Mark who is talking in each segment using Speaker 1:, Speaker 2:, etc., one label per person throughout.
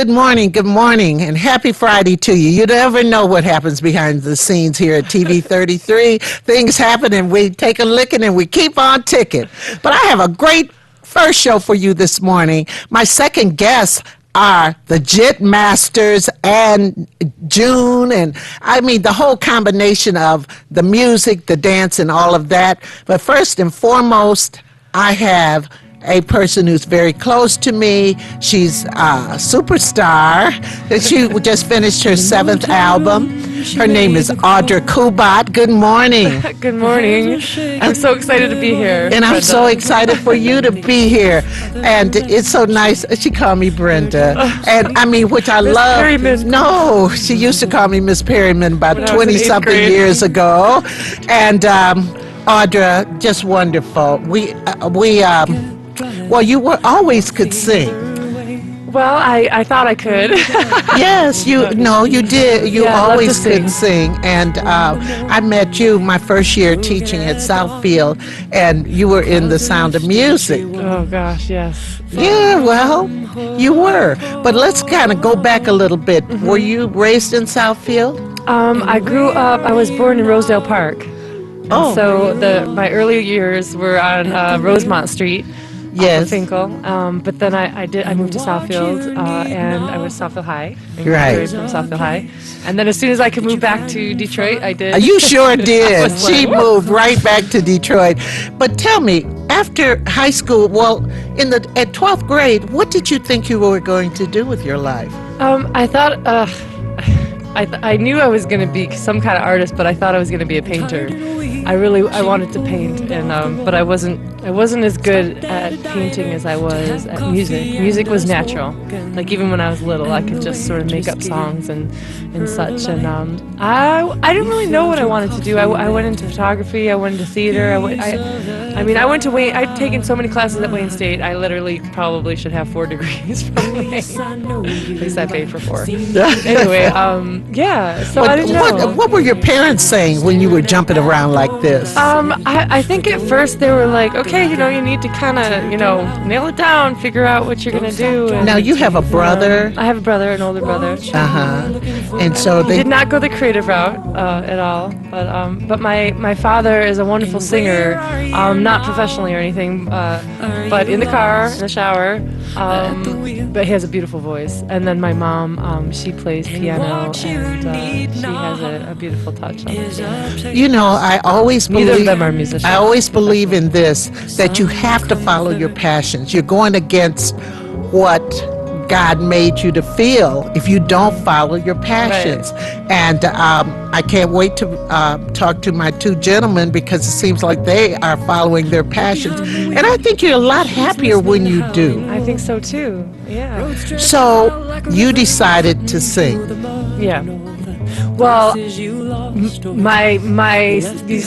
Speaker 1: good morning, and happy Friday to you. You never know what happens behind the scenes here at TV 33. Things happen, and we take a licking, and we keep on ticking. But I have a great first show for you this morning. My second guests are the Jit Masters and June, and I mean the whole combination of the music, the dance, and all of that. But first and foremost, I have a person who's very close to me. She's a superstar. She just finished her 7th album. Her name is Audra Kubat. Good morning.
Speaker 2: Good morning. I'm so excited to be here.
Speaker 1: And I'm so excited for you to be here. And it's so nice. She called me Brenda. And I mean, which I love.
Speaker 2: Perryman.
Speaker 1: No, she used to call me Miss Perryman about 20-something years ago. And Audra, just wonderful. Well, you always could sing.
Speaker 2: Well, I thought I could.
Speaker 1: Yes, you did. You always could sing. And I met you my first year teaching at Southfield, and you were in The Sound of Music.
Speaker 2: Oh, gosh, yes.
Speaker 1: Yeah, well, you were. But let's kind of go back a little bit. Mm-hmm. Were you raised in Southfield?
Speaker 2: I was born in Rosedale Park.
Speaker 1: Oh.
Speaker 2: So my early years were on Rosemont Street.
Speaker 1: Yes.
Speaker 2: Finkel. But then I moved to Southfield, and I went to Southfield High. And
Speaker 1: right.
Speaker 2: From Southfield High. And then as soon as I could move back to Detroit, I did.
Speaker 1: You sure did. She moved right back to Detroit. But tell me, after high school, well, at 12th grade, what did you think you were going to do with your life?
Speaker 2: I thought, I knew I was going to be some kind of artist, but I thought I was going to be a painter. I wanted to paint, and but I wasn't as good at painting as I was at music. Music was natural. Like even when I was little, I could just sort of make up songs and such. And I didn't really know what I wanted to do. I went into photography. I went into theater. I went to Wayne. I'd taken so many classes at Wayne State. I literally probably should have 4 degrees from Wayne. At least I paid for 4. Anyway, yeah. So I didn't know.
Speaker 1: What were your parents saying when you were jumping around like this?
Speaker 2: I think at first they were like, okay, you need to kind of, nail it down, figure out what you're going to do. And,
Speaker 1: now, you have a brother?
Speaker 2: I have a brother, an older brother.
Speaker 1: And so
Speaker 2: he did not go the creative route at all. But my father is a wonderful singer, not professionally or anything, but in the car, in the shower. But he has a beautiful voice. And then my mom, she plays piano, and she has a beautiful touch on it.
Speaker 1: I always believe,
Speaker 2: neither of them are musicians.
Speaker 1: I always believe in this, that you have to follow your passions. You're going against what God made you to feel if you don't follow your passions. Right. And I can't wait to talk to my 2 gentlemen, because it seems like they are following their passions. And I think you're a lot happier when you do.
Speaker 2: I think so too, yeah.
Speaker 1: So you decided to sing.
Speaker 2: Yeah. Well,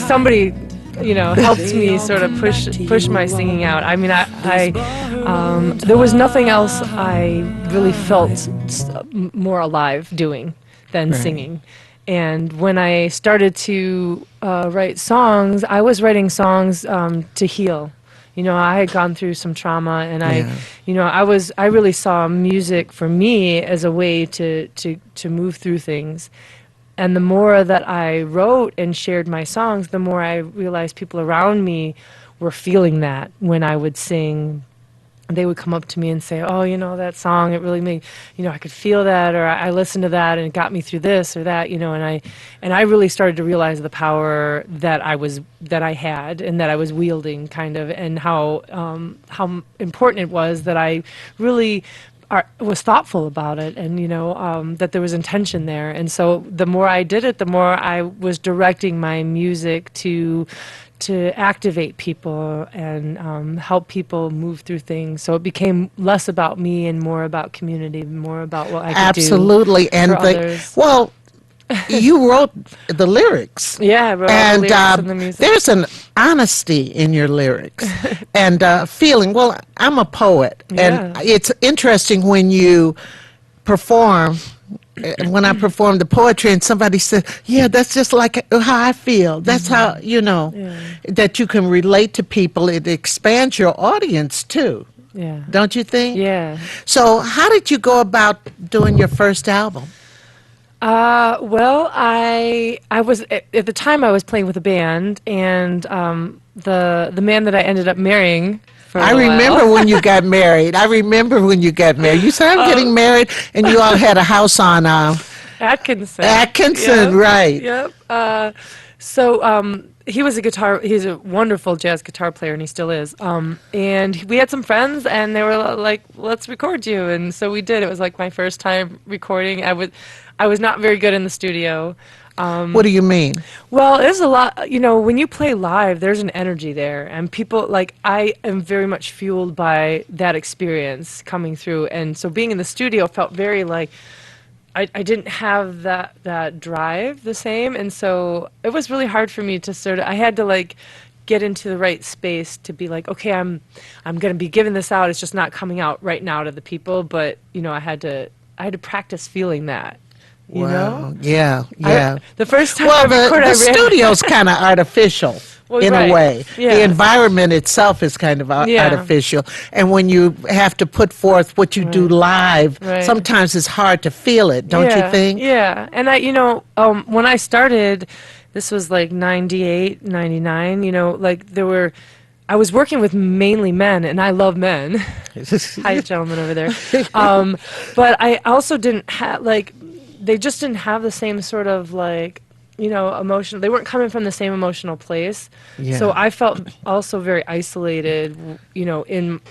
Speaker 2: somebody, helped me sort of push my singing out. I mean, there was nothing else I really felt more alive doing than singing. And when I started to write songs, I was writing songs to heal. I had gone through some trauma, and I really saw music for me as a way to move through things. And the more that I wrote and shared my songs, the more I realized people around me were feeling that when I would sing. They would come up to me and say, oh, that song, it really made, I could feel that, or I listened to that and it got me through this or that, and I really started to realize the power that I had and that I was wielding, kind of, and how important it was that I really was thoughtful about it, and that there was intention there. And so the more I did it, the more I was directing my music to activate people and help people move through things. So it became less about me and more about community, more about what I could do.
Speaker 1: Absolutely. And
Speaker 2: others.
Speaker 1: You wrote the lyrics.
Speaker 2: Yeah, I wrote all the lyrics and the music.
Speaker 1: There's an honesty in your lyrics and feeling. Well, I'm a poet, and it's interesting when you perform. When I perform the poetry, and somebody said, "Yeah, that's just like how I feel." That's how that you can relate to people. It expands your audience too.
Speaker 2: Yeah.
Speaker 1: Don't you think?
Speaker 2: Yeah.
Speaker 1: So how did you go about doing your first album?
Speaker 2: Well, I was at the time I was playing with a band, and the man that I ended up marrying for a
Speaker 1: I
Speaker 2: while.
Speaker 1: remember when you got married. I remember when you got married. You said, I'm getting married, and you all had a house on
Speaker 2: Atkinson.
Speaker 1: Atkinson,
Speaker 2: Yep.
Speaker 1: right.
Speaker 2: Yep. So he was a guitar. He's a wonderful jazz guitar player, and he still is. And we had some friends, and they were like, "Let's record you." And so we did. It was like my first time recording. I was not very good in the studio.
Speaker 1: What do you mean?
Speaker 2: Well, there's a lot, when you play live, there's an energy there, and people, like, I am very much fueled by that experience coming through, and so being in the studio felt very, like, I didn't have that drive the same, and so it was really hard for me to I had to, like, get into the right space to be like, okay, I'm going to be giving this out, it's just not coming out right now to the people, but, I had to practice feeling that. You know?
Speaker 1: Yeah, yeah.
Speaker 2: The first time
Speaker 1: Well,
Speaker 2: I recorded,
Speaker 1: the studio's kind of artificial in
Speaker 2: right.
Speaker 1: a way.
Speaker 2: Yeah.
Speaker 1: The environment itself is kind of
Speaker 2: Yeah.
Speaker 1: artificial. And when you have to put forth what you do live,
Speaker 2: Right.
Speaker 1: sometimes it's hard to feel it, don't you think?
Speaker 2: Yeah, and when I started, this was like 98, 99, like I was working with mainly men, and I love men. Hi, gentlemen over there. But I also didn't have, like, they just didn't have the same sort of, like, emotion. They weren't coming from the same emotional place.
Speaker 1: Yeah.
Speaker 2: So I felt also very isolated, in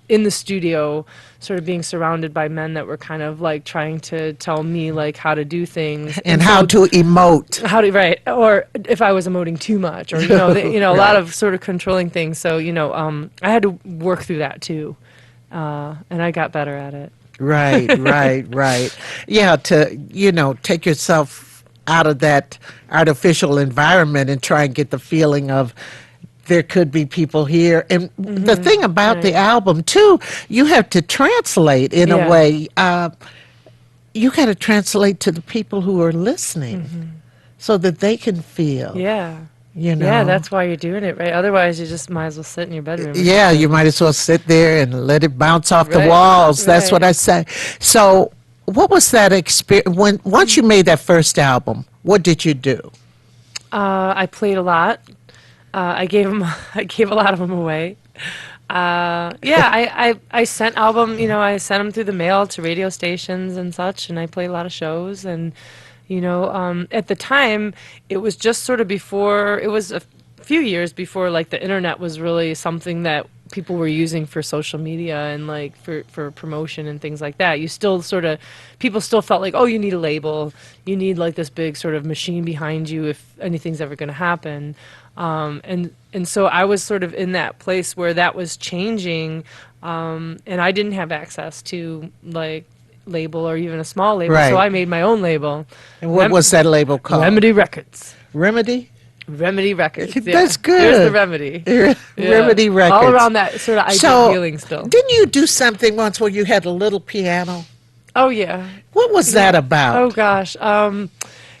Speaker 2: the studio, sort of being surrounded by men that were kind of like trying to tell me, like, how to do things
Speaker 1: And how to emote.
Speaker 2: right, or if I was emoting too much, or a lot of sort of controlling things. So I had to work through that too, and I got better at it.
Speaker 1: Right, right. Yeah, to, take yourself out of that artificial environment and try and get the feeling of there could be people here. And the thing about the album, too, you have to translate in a
Speaker 2: Yeah.
Speaker 1: way. You got to translate to the people who are listening so that they can feel.
Speaker 2: Yeah.
Speaker 1: Yeah,
Speaker 2: that's why you're doing it, right? Otherwise, you just might as well sit in your bedroom.
Speaker 1: Yeah, you might as well sit there and let it bounce off the
Speaker 2: Right,
Speaker 1: walls. That's what
Speaker 2: right.
Speaker 1: I say. So, what was that experience? Once you made that first album, what did you do?
Speaker 2: I played a lot. I gave a lot of them away. I sent I sent them through the mail to radio stations and such, and I played a lot of shows. And at the time, it was just sort of before. It was a few years before, like, the internet was really something that people were using for social media and, like, for promotion and things like that. People still felt like, oh, you need a label, you need, like, this big sort of machine behind you if anything's ever going to happen. And so I was sort of in that place where that was changing, and I didn't have access to, like, label or even a small label,
Speaker 1: Right.
Speaker 2: so I made my own label.
Speaker 1: And what was that label called?
Speaker 2: Remedy Records.
Speaker 1: Remedy?
Speaker 2: Remedy Records. Yeah.
Speaker 1: That's good.
Speaker 2: Here's the Remedy. Yeah.
Speaker 1: Remedy Records.
Speaker 2: All around that sort of idea
Speaker 1: So,
Speaker 2: of healing still.
Speaker 1: Didn't you do something once where you had a little piano?
Speaker 2: Oh, yeah.
Speaker 1: What was that about?
Speaker 2: Oh, gosh.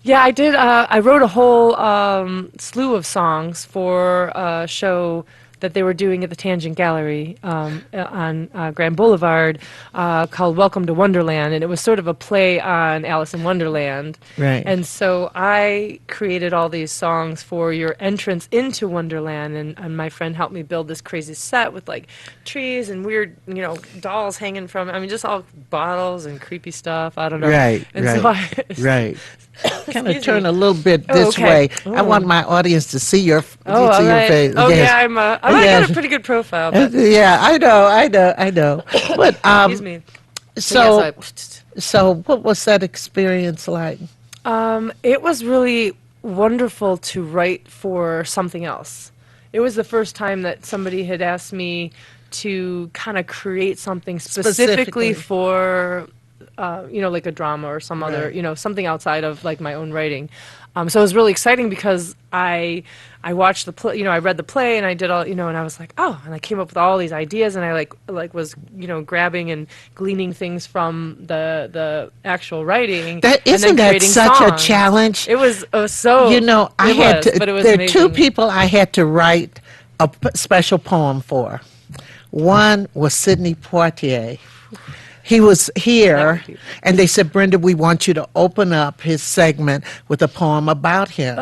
Speaker 2: Yeah, I did. I wrote a whole slew of songs for a show that they were doing at the Tangent Gallery on Grand Boulevard called Welcome to Wonderland, and it was sort of a play on Alice in Wonderland.
Speaker 1: Right.
Speaker 2: And so I created all these songs for your entrance into Wonderland, and my friend helped me build this crazy set with, like, trees and weird, dolls hanging from it. I mean, just all bottles and creepy stuff. I don't know.
Speaker 1: Right,
Speaker 2: And
Speaker 1: right,
Speaker 2: so
Speaker 1: right. Kind of
Speaker 2: Excuse
Speaker 1: turn
Speaker 2: me.
Speaker 1: a little bit
Speaker 2: Oh,
Speaker 1: this
Speaker 2: okay.
Speaker 1: way. I want my audience to see your
Speaker 2: Oh, all
Speaker 1: see your
Speaker 2: right.
Speaker 1: face.
Speaker 2: Oh,
Speaker 1: Yes.
Speaker 2: yeah, I
Speaker 1: Yes.
Speaker 2: got a pretty good profile. But,
Speaker 1: Yeah, I know. But
Speaker 2: excuse me.
Speaker 1: so
Speaker 2: Yes,
Speaker 1: so what was that experience like?
Speaker 2: it was really wonderful to write for something else. It was the first time that somebody had asked me to kind of create something specifically for, like a drama or some other,
Speaker 1: Right.
Speaker 2: Something outside of, like, my own writing. So it was really exciting because I watched the play, I read the play, and I did all, and I was like, oh, and I came up with all these ideas, and I like was, grabbing and gleaning things from the actual writing.
Speaker 1: That
Speaker 2: and then
Speaker 1: isn't that
Speaker 2: creating
Speaker 1: such a
Speaker 2: songs.
Speaker 1: challenge?
Speaker 2: It was so.
Speaker 1: I
Speaker 2: it
Speaker 1: had
Speaker 2: was,
Speaker 1: to.
Speaker 2: but it was
Speaker 1: There are two
Speaker 2: amazing.
Speaker 1: people I had to write a special poem for. One was Sidney Poitier. He was here, and they said, Brenda, we want you to open up his segment with a poem about him.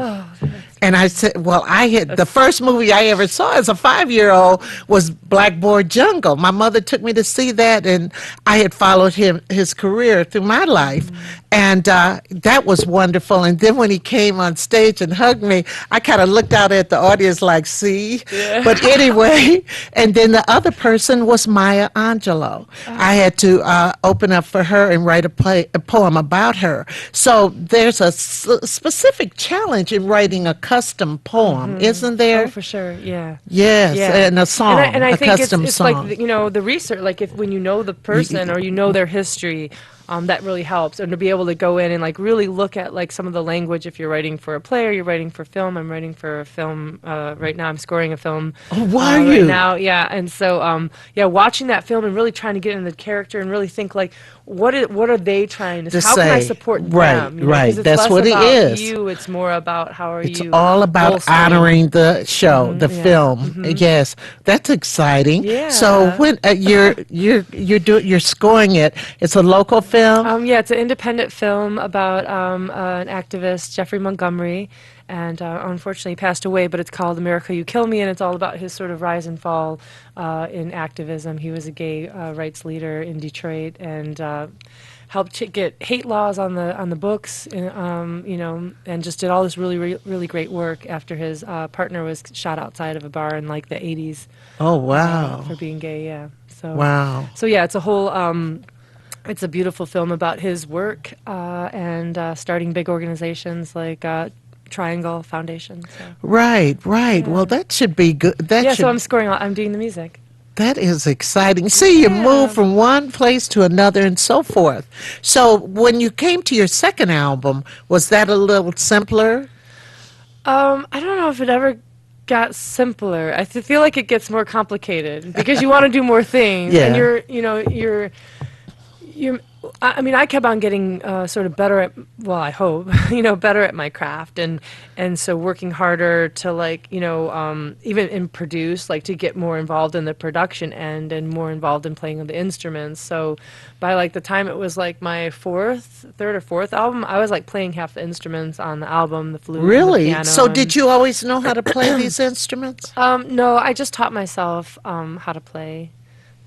Speaker 1: And I said, well, the first movie I ever saw as a 5-year-old was Blackboard Jungle. My mother took me to see that, and I had followed his career through my life. And that was wonderful. And then when he came on stage and hugged me, I kind of looked out at the audience like, see? Yeah. But anyway, and then the other person was Maya Angelou. I had to open up for her and write a poem about her. So there's a specific challenge in writing a custom poem, isn't there?
Speaker 2: Oh, for sure, yeah.
Speaker 1: Yes, and a song,
Speaker 2: and I think
Speaker 1: custom
Speaker 2: it's
Speaker 1: song.
Speaker 2: like, the research, like when you know the person or you know their history, that really helps. And to be able to go in and like really look at like some of the language, if you're writing for a play or you're writing for film. I'm writing for a film right now. I'm scoring a film
Speaker 1: are
Speaker 2: right
Speaker 1: you?
Speaker 2: now. Yeah, and so watching that film and really trying to get in the character and really think like, what are they trying to say? How can I support them?
Speaker 1: Right,
Speaker 2: 'Cause it's
Speaker 1: that's
Speaker 2: less
Speaker 1: what it
Speaker 2: about
Speaker 1: is.
Speaker 2: you, it's more about how are
Speaker 1: It's
Speaker 2: you.
Speaker 1: all about
Speaker 2: bolstering.
Speaker 1: honoring the show, the film. Yes, that's exciting.
Speaker 2: Yeah.
Speaker 1: So when you're scoring it, it's a local film.
Speaker 2: Yeah, it's an independent film about an activist, Jeffrey Montgomery, and unfortunately passed away, but it's called America You Kill Me, and it's all about his sort of rise and fall in activism. He was a gay rights leader in Detroit and helped get hate laws on the books, and just did all this really great work after his partner was shot outside of a bar in like the 80s.
Speaker 1: Oh, wow.
Speaker 2: For being gay, yeah. So,
Speaker 1: wow.
Speaker 2: So yeah, it's a whole... it's a beautiful film about his work and starting big organizations like Triangle Foundation. So.
Speaker 1: Right. Yeah. Well, that should be good.
Speaker 2: So I'm doing the music.
Speaker 1: That is exciting. See, you move from one place to another and so forth. So when you came to your second album, was that a little simpler?
Speaker 2: I don't know if it ever got simpler. I feel like it gets more complicated because you want to do more things.
Speaker 1: Yeah.
Speaker 2: And I kept on getting sort of better at, well, I hope, better at my craft, and so working harder to even in produce, like to get more involved in the production end and more involved in playing the instruments. So by like the time it was like my third or fourth album, I was like playing half the instruments on the album, the flute,
Speaker 1: really?
Speaker 2: and the piano.
Speaker 1: So did you always know how to play these instruments?
Speaker 2: No, I just taught myself how to play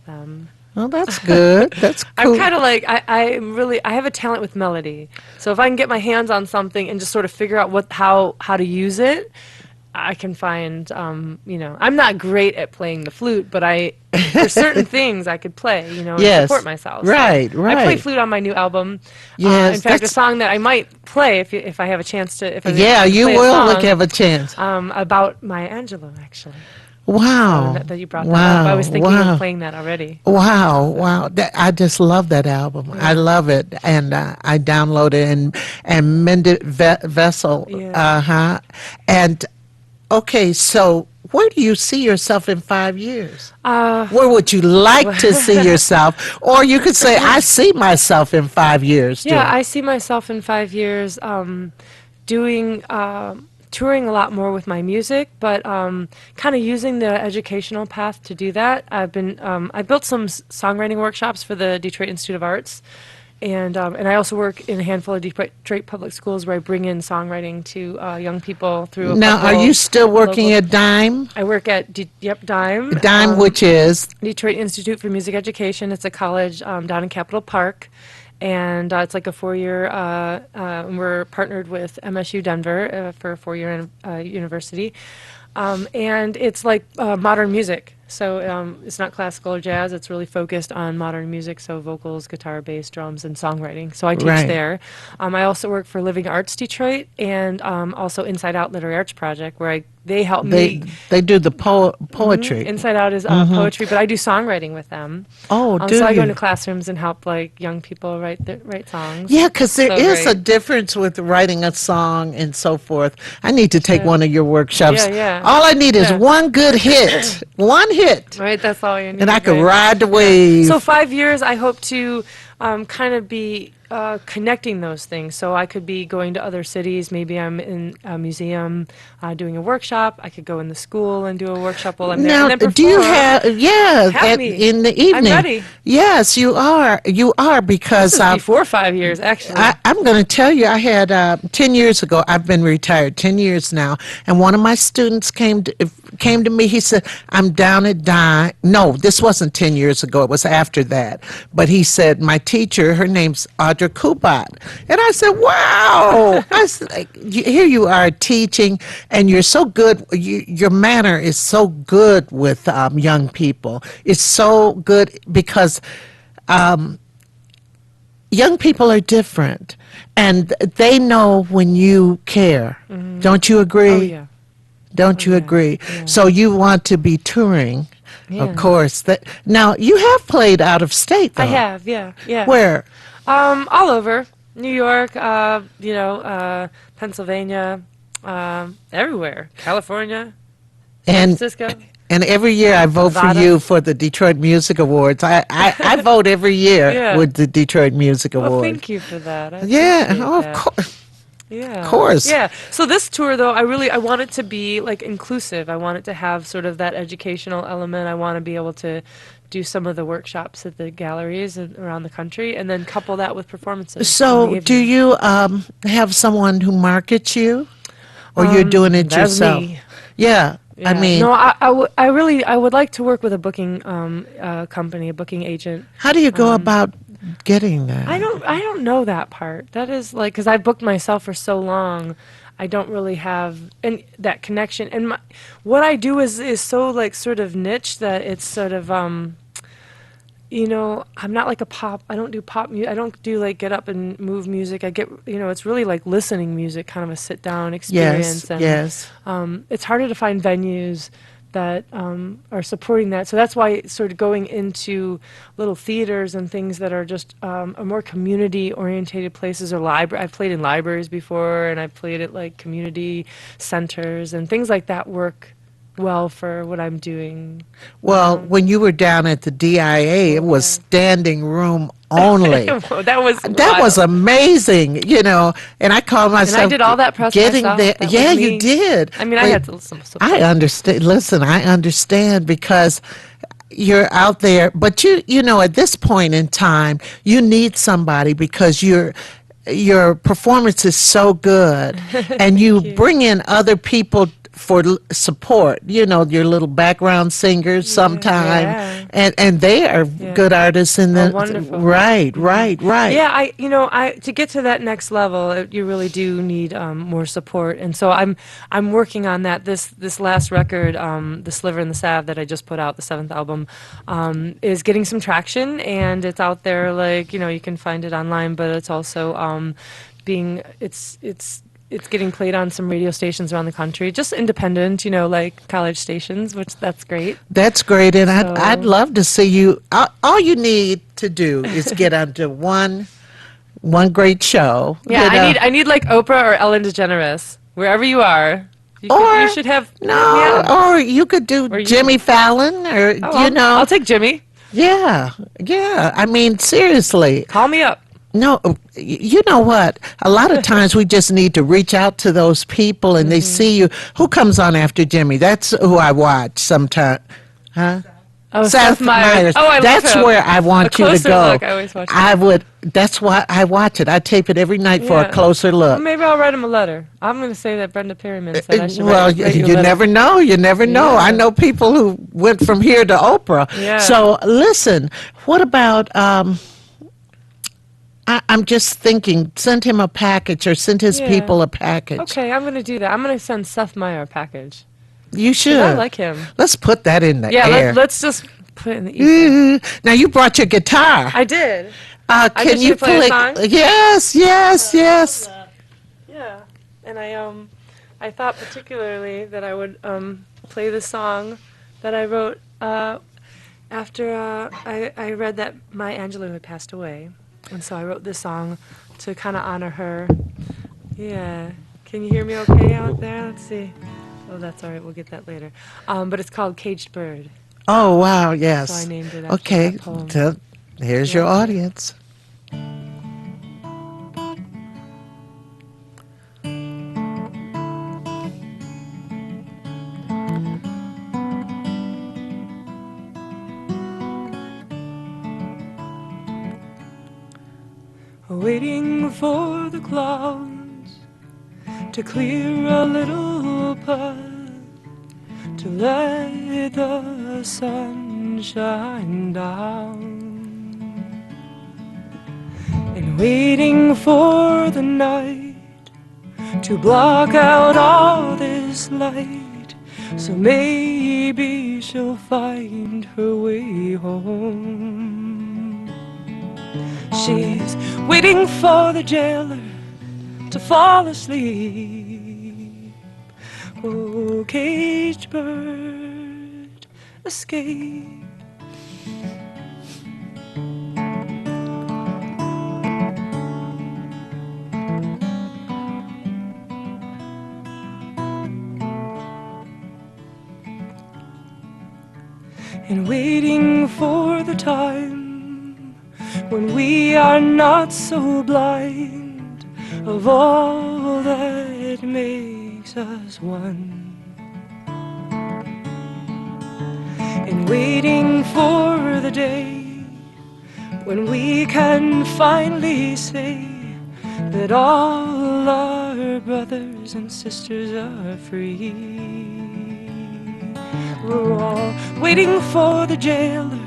Speaker 2: them.
Speaker 1: Well, that's good. That's cool.
Speaker 2: I'm kind of like, I have a talent with melody. So if I can get my hands on something and just sort of figure out how to use it, I can find, I'm not great at playing the flute, but for certain things I could play, and support myself.
Speaker 1: Right,
Speaker 2: so
Speaker 1: right.
Speaker 2: I play flute on my new album.
Speaker 1: Yes,
Speaker 2: in fact, a song that I might play if I have a chance to.
Speaker 1: You will have a chance.
Speaker 2: About Maya Angelou, actually.
Speaker 1: Wow.
Speaker 2: That you brought that up. I was thinking of playing that already.
Speaker 1: Wow. I just love that album. Yeah. I love it. And I downloaded and Mended Vessel.
Speaker 2: Yeah.
Speaker 1: And, okay, so where do you see yourself in 5 years? Where would you like to see yourself? Or you could say, I see myself in 5 years.
Speaker 2: Yeah, I see myself in 5 years touring a lot more with my music, but kind of using the educational path to do that. I built some songwriting workshops for the Detroit Institute of Arts, and I also work in a handful of Detroit public schools where I bring in songwriting to young people through. Now,
Speaker 1: are you still working at DIME?
Speaker 2: I work at DIME.
Speaker 1: DIME, which is
Speaker 2: Detroit Institute for Music Education. It's a college down in Capitol Park. And it's like a 4-year, we're partnered with MSU Denver for a 4-year university. And it's like modern music. So it's not classical or jazz. It's really focused on modern music, so vocals, guitar, bass, drums, and songwriting. So I teach there. I also work for Living Arts Detroit and also Inside Out Literary Arts Project, where they help me.
Speaker 1: They do the poetry.
Speaker 2: Inside Out is poetry, but I do songwriting with them.
Speaker 1: Oh, do
Speaker 2: so I
Speaker 1: you?
Speaker 2: go into classrooms and help like young people write songs.
Speaker 1: Yeah, because there is a difference with writing a song and so forth. I need to take one of your workshops.
Speaker 2: Yeah.
Speaker 1: All I need is one good hit. One hit.
Speaker 2: Right, that's all you need.
Speaker 1: And I could ride the wave.
Speaker 2: So 5 years, I hope to kind of be connecting those things. So I could be going to other cities. Maybe I'm in a museum doing a workshop. I could go in the school and do a workshop while I'm there,
Speaker 1: Now,
Speaker 2: and then perform.
Speaker 1: do you have, yeah,
Speaker 2: Have me.
Speaker 1: in the
Speaker 2: I'm
Speaker 1: evening?
Speaker 2: ready.
Speaker 1: Yes, you are. You are
Speaker 2: This
Speaker 1: because
Speaker 2: is before 5 years, actually.
Speaker 1: I'm going to tell you, I had 10 years ago, I've been retired 10 years now, and one of my students came to me. He said, I'm down at Dime. No, this wasn't 10 years ago. It was after that. But he said, my teacher, her name's Audra Kubat. And I said, wow. I said, here you are teaching, and you're so good. Your manner is so good with young people. It's so good because young people are different, and they know when you care. Don't you agree?
Speaker 2: Oh, yeah.
Speaker 1: Don't you
Speaker 2: yeah,
Speaker 1: agree?
Speaker 2: yeah.
Speaker 1: So you want to be touring,
Speaker 2: Yeah.
Speaker 1: of course. That now you have played out of state, though.
Speaker 2: I have, yeah.
Speaker 1: Where?
Speaker 2: All over. New York, Pennsylvania, everywhere. California, San
Speaker 1: And
Speaker 2: Francisco.
Speaker 1: and every year I vote for
Speaker 2: Nevada.
Speaker 1: you for the Detroit Music Awards. I vote every year
Speaker 2: Yeah.
Speaker 1: with the Detroit Music
Speaker 2: Well,
Speaker 1: Awards.
Speaker 2: thank you for that. I
Speaker 1: Yeah,
Speaker 2: appreciate
Speaker 1: oh, of
Speaker 2: that.
Speaker 1: course.
Speaker 2: Yeah.
Speaker 1: Of course.
Speaker 2: Yeah. So this tour, though, I want it to be like inclusive. I want it to have sort of that educational element. I want to be able to do some of the workshops at the galleries around the country, and then couple that with performances. in the
Speaker 1: So, do
Speaker 2: evening.
Speaker 1: you have someone who markets you, or you're doing it
Speaker 2: That's
Speaker 1: yourself?
Speaker 2: me.
Speaker 1: Yeah, I
Speaker 2: Yeah.
Speaker 1: mean,
Speaker 2: no, I would like to work with a booking company, a booking agent.
Speaker 1: how do you go about getting that?
Speaker 2: I don't know that part. That is like, because I booked myself for so long, I don't really have that connection. And what I do is so like sort of niche that it's sort of I'm not like a pop. I don't do pop music. I don't do like get up and move music. I get, it's really like listening music, kind of a sit down experience.
Speaker 1: Yes,
Speaker 2: And,
Speaker 1: yes.
Speaker 2: It's harder to find venues that are supporting that. So that's why sort of going into little theaters and things that are just are more community orientated places, or library. I've played in libraries before, and I've played at like community centers and things like that work well for what I'm doing.
Speaker 1: Well, when you were down at the DIA, it was standing room only.
Speaker 2: that was
Speaker 1: That was
Speaker 2: wild.
Speaker 1: amazing, and I called myself.
Speaker 2: did all that press
Speaker 1: getting
Speaker 2: myself.
Speaker 1: there.
Speaker 2: That was
Speaker 1: Yeah,
Speaker 2: me.
Speaker 1: you did.
Speaker 2: I mean, I
Speaker 1: But
Speaker 2: had some support.
Speaker 1: I understand. Listen, I understand because you're out there, but at this point in time, you need somebody because your performance is so good, and you bring in other people for support. Your little background singers sometime,
Speaker 2: Yeah.
Speaker 1: and they are good artists in the
Speaker 2: wonderful.
Speaker 1: right.
Speaker 2: Yeah, I to get to that next level, you really do need more support, and so I'm working on that. This last record, The Sliver and the Salve, that I just put out, the 7th album, is getting some traction, and it's out there. Like you can find it online, but it's also it's getting played on some radio stations around the country, just independent, like college stations, which that's great.
Speaker 1: That's great, and
Speaker 2: So-
Speaker 1: I'd love to see you. All you need to do is get onto one great show.
Speaker 2: Yeah, I need like Oprah or Ellen DeGeneres, wherever you are. You should have
Speaker 1: no,
Speaker 2: yeah.
Speaker 1: or you could do
Speaker 2: Or you-
Speaker 1: Jimmy Fallon, or
Speaker 2: I'll take Jimmy.
Speaker 1: yeah. I mean, seriously.
Speaker 2: Call me up.
Speaker 1: No, you know what? A lot of times we just need to reach out to those people, and they see you. Who comes on after Jimmy? That's who I watch sometimes. Huh?
Speaker 2: Oh,
Speaker 1: Seth Meyers.
Speaker 2: Oh, I love
Speaker 1: That's
Speaker 2: him.
Speaker 1: where I want
Speaker 2: A
Speaker 1: you to
Speaker 2: closer
Speaker 1: go.
Speaker 2: look, I always watch
Speaker 1: I would. That's why I watch it. I tape it every night for
Speaker 2: Yeah.
Speaker 1: a closer
Speaker 2: Well,
Speaker 1: look.
Speaker 2: maybe I'll write him a letter. I'm going to say that Brenda Perryman said I should
Speaker 1: Well,
Speaker 2: write you a
Speaker 1: you
Speaker 2: letter.
Speaker 1: never know. You never know.
Speaker 2: Yeah.
Speaker 1: I know people who went from here to Oprah.
Speaker 2: Yeah.
Speaker 1: So listen, what about? I'm just thinking. Send him a package, or send his
Speaker 2: Yeah.
Speaker 1: people a package.
Speaker 2: Okay, I'm going to do that. I'm going to send Seth Meyer a package.
Speaker 1: You should.
Speaker 2: I like him.
Speaker 1: Let's put that in the
Speaker 2: Yeah,
Speaker 1: air.
Speaker 2: let's just put it in the ether.
Speaker 1: Now you brought your guitar.
Speaker 2: I did.
Speaker 1: Can
Speaker 2: just
Speaker 1: you
Speaker 2: should play a
Speaker 1: play?
Speaker 2: song?
Speaker 1: Yes.
Speaker 2: Yeah, and I thought particularly that I would play the song that I wrote after I read that Maya Angelou had passed away, and so I wrote this song to kind of honor her. Yeah, can you hear me okay out there? Let's see. Oh, that's all right. We'll get that later. But it's called Caged Bird.
Speaker 1: Oh wow, yes.
Speaker 2: So I named it after
Speaker 1: Okay,
Speaker 2: that poem.
Speaker 1: so here's your audience.
Speaker 2: waiting for the clouds to clear a little path, to let the sun shine down, and waiting for the night to block out all this light, so maybe she'll find her way home. She's waiting for the jailer to fall asleep. Oh, caged bird, escape. And waiting for the time when we are not so blind of all that makes us one. And waiting for the day when we can finally say that all our brothers and sisters are free. We're all waiting for the jailer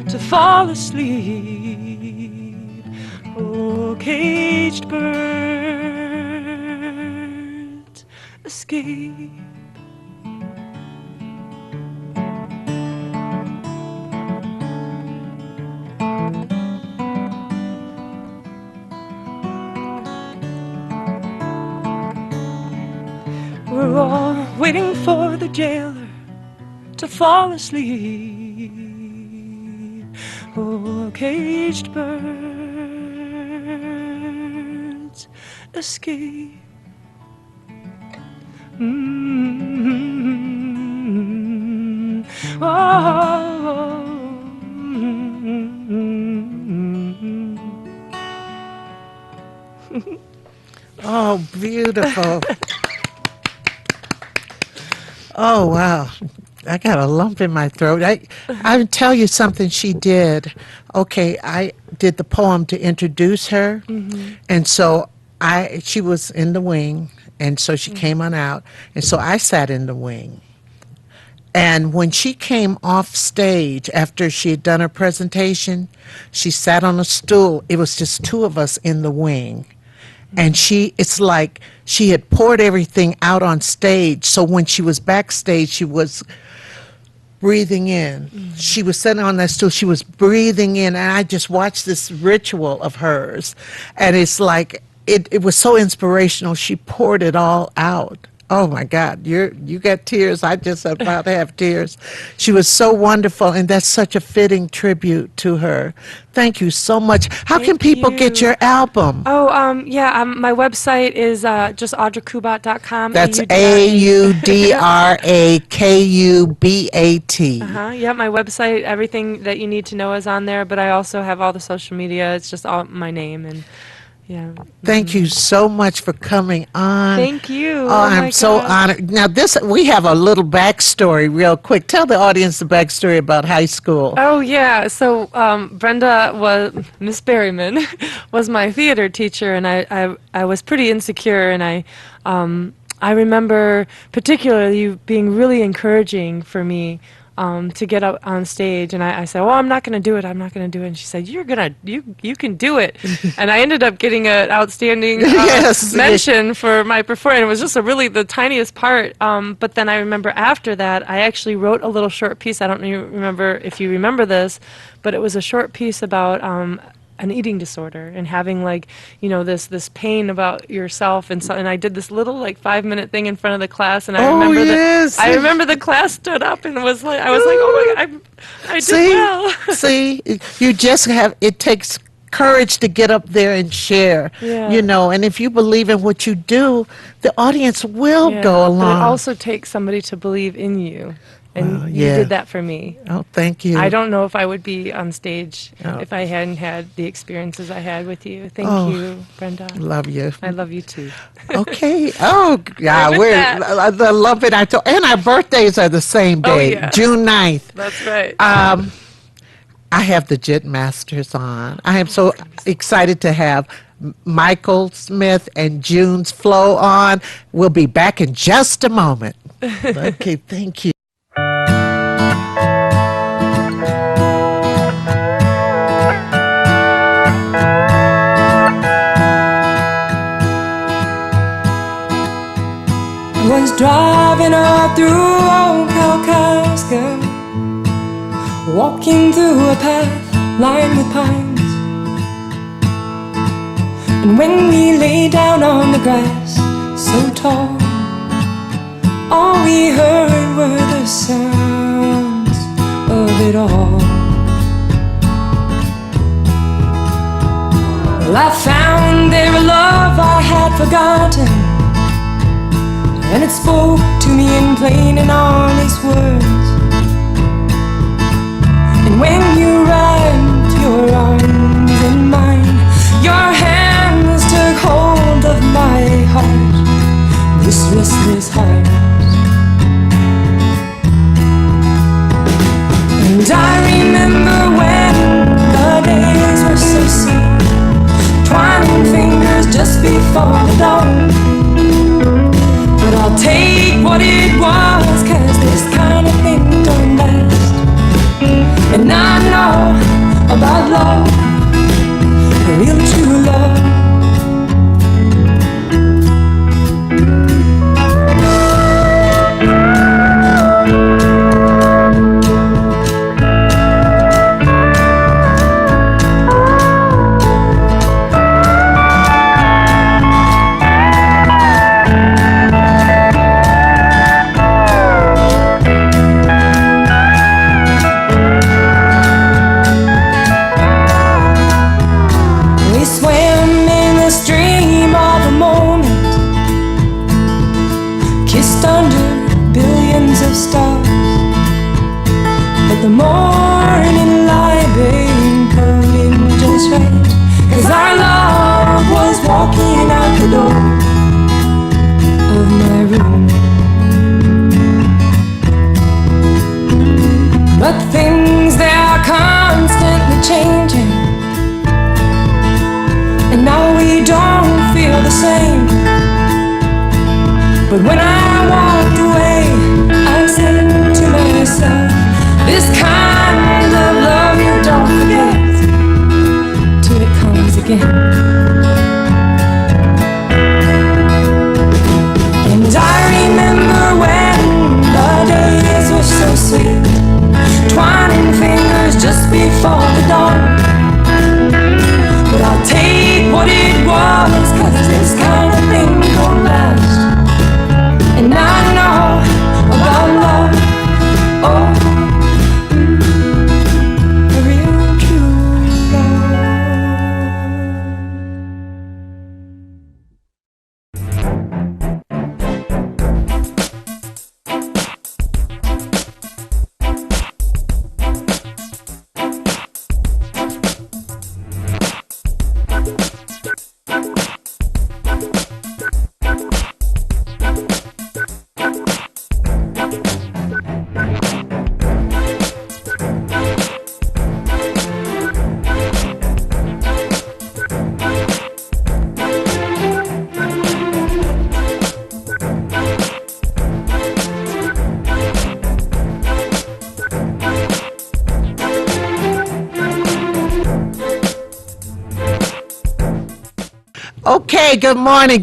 Speaker 2: to fall asleep. Oh, caged birds, escape. We're all waiting for the jailer to fall asleep. Oh, caged birds, escape. Mm-hmm. Oh, mm-hmm.
Speaker 1: Oh, beautiful. Oh, wow. I got a lump in my throat. I would tell you something she did. Okay, I did the poem to introduce her, and so she was in the wing, and so she came on out, and so I sat in the wing. And when she came off stage after she had done her presentation, she sat on a stool. It was just two of us in the wing. And it's like she had poured everything out on stage. So when she was backstage, she was breathing in. She was sitting on that stool. She was breathing in. And I just watched this ritual of hers. And it's like, it was so inspirational. She poured it all out. Oh my God, you got tears. I just about to have tears. She was so wonderful, and that's such a fitting tribute to her. Thank you so much. How can people get your album?
Speaker 2: Oh, my website is just audrakubat.com.
Speaker 1: That's AUDRAKUBAT.
Speaker 2: Yeah, my website, everything that you need to know is on there, but I also have all the social media. It's just all my name, and yeah.
Speaker 1: Thank you so much for coming on.
Speaker 2: Thank you.
Speaker 1: Oh, I'm so honored. Now, we have a little backstory real quick. Tell the audience the backstory about high school.
Speaker 2: Oh, yeah. So Brenda Miss Berryman was my theater teacher, and I was pretty insecure, and I remember particularly you being really encouraging for me to get up on stage, and I said, "Oh, I'm not going to do it. I'm not going to do it." And she said, you can do it." And I ended up getting an outstanding mention for my performance. It was just the tiniest part. But then I remember after that, I actually wrote a little short piece. I don't remember if you remember this, but it was a short piece about an eating disorder and having this pain about yourself, and I did this little 5-minute thing in front of the class, and I remember the class stood up and was like, I was like, oh my God, I did well.
Speaker 1: See, you just it takes courage to get up there and share, and if you believe in what you do, the audience will go along.
Speaker 2: But it also takes somebody to believe in you. And you did that for me.
Speaker 1: Oh, thank you.
Speaker 2: I don't know if I would be on stage if I hadn't had the experiences I had with you. Thank you, Brenda.
Speaker 1: Love you.
Speaker 2: I love you too.
Speaker 1: Okay. Oh, yeah. I love it. And our birthdays are the same day, June 9th.
Speaker 2: That's right.
Speaker 1: I have the Jet Masters on. I am so excited to have Michael Smith and June's Flow on. We'll be back in just a moment. Okay, thank you.
Speaker 3: I was driving up through old Kalkaska, walking through a path lined with pines. And when we lay down on the grass so tall, all we heard were the sounds of it all. Well, I found there a love I had forgotten, and it spoke to me in plain and honest words. And when you wrapped your arms in mine, your hands took hold of my heart, this restless heart. And I remember when the days were so sweet, twining fingers just before the dawn. But I'll take what it was, 'cause this kind of thing don't last. And I know about love, real true love. The morning light being put in just right, 'cause our love was walking out the door of my room. But things, they are constantly changing, and now we don't feel the same. But when I walked away, I said to myself, this kind of love you don't forget till it comes again. And I remember when the days were so sweet, twining fingers just before the dawn. But I'll take what it was, 'cause this kind of thing don't last. And I know about love, oh,
Speaker 1: Okay, good morning,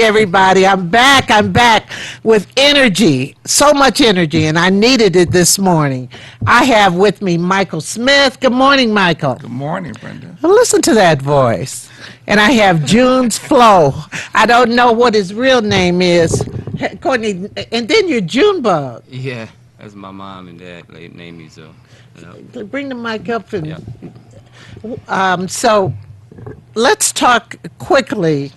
Speaker 1: everybody. I'm back with energy, so much energy, and I needed it this morning. I have with me Michael Smith. Good morning, Michael.
Speaker 4: Good morning, Brenda.
Speaker 1: Listen to that voice. And I have June's Flow. I don't know what his real name is. Courtney, and then you're Junebug.
Speaker 5: Yeah, that's my mom and dad named me, so. You know.
Speaker 1: Bring the mic up. And,
Speaker 5: Yeah.
Speaker 1: so let's talk quickly.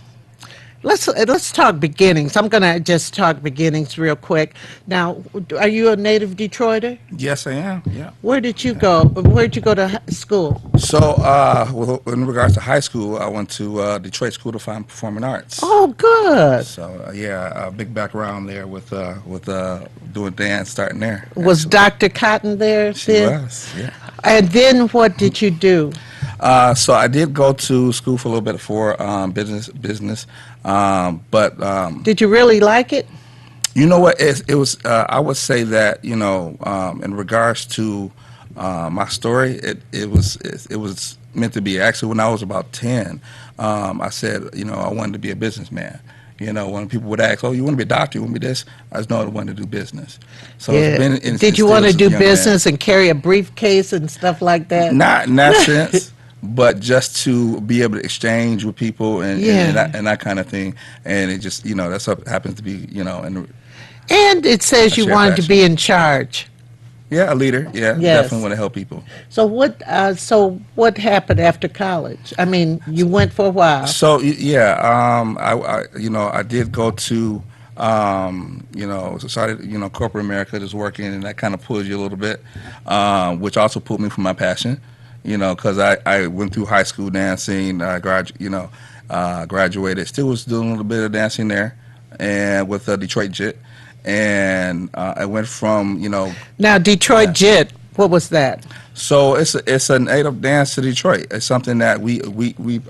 Speaker 1: Let's talk beginnings. I'm going to just talk beginnings real quick. Now, are you a native Detroiter?
Speaker 4: Yes, I am. Yeah.
Speaker 1: Where did you go? Where'd you go to school?
Speaker 4: So, in regards to high school, I went to Detroit School of Fine Performing Arts.
Speaker 1: Oh, good.
Speaker 4: So, a big background there with doing dance, starting there.
Speaker 1: Was
Speaker 4: actually.
Speaker 1: Dr. Cotton there?
Speaker 4: She
Speaker 1: then?
Speaker 4: was, yeah.
Speaker 1: And then what did you do?
Speaker 4: So I did go to school for a little bit for business, but
Speaker 1: Did you really like it?
Speaker 4: you know what? It was. I would say that in regards to my story, it was meant to be. Actually, when I was about 10, I said I wanted to be a businessman. When people would ask, "Oh, you want to be a doctor? You want to be this?" I just know I wanted to do business. So it's been
Speaker 1: Did you want to
Speaker 4: instilled
Speaker 1: do
Speaker 4: as a young
Speaker 1: business and carry a briefcase and stuff like that?
Speaker 4: man. Not in that sense. But just to be able to exchange with people and that kind of thing, and it just that's what happens to be
Speaker 1: And it says you
Speaker 4: shared
Speaker 1: wanted to
Speaker 4: passion.
Speaker 1: be in charge.
Speaker 4: a leader. Yeah,
Speaker 1: Yes.
Speaker 4: definitely want to help people.
Speaker 1: So what happened after college? I mean, you went for a while.
Speaker 4: So I did go to started corporate America, just working, and that kind of pulls you a little bit, which also pulled me from my passion. Because I went through high school dancing, graduated, still was doing a little bit of dancing there, and with Detroit Jet, and I went from
Speaker 1: Now, Detroit Jet, what was that?
Speaker 4: so it's a native dance to Detroit. It's something that we